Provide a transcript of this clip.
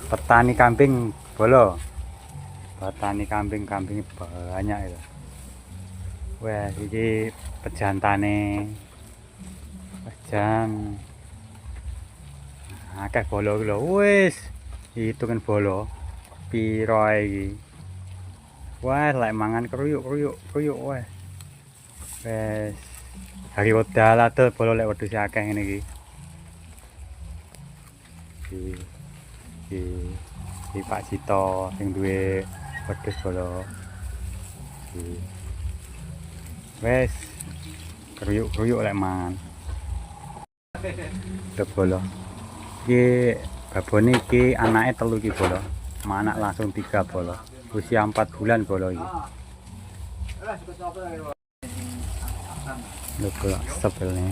Petani kambing bolo. Petani kambing banyak itu. Wah, ini pejantane. Pejan. Akeh bolo lho. Wis, itu kan bolo. Piro iki? Wah, lek mangan kruyuk wah. Wes. Hari wedal adol bolo lek wedhus akeh ngene iki. Di Pak Cito sing duwe wedhus bolo. Wes kruyuk lek mangan. Bolo. Iki babone iki anake 3 iki bolo. Anak langsung 3 bolo. Usia 4 bulan bolo iki. Lho kok sebelnya.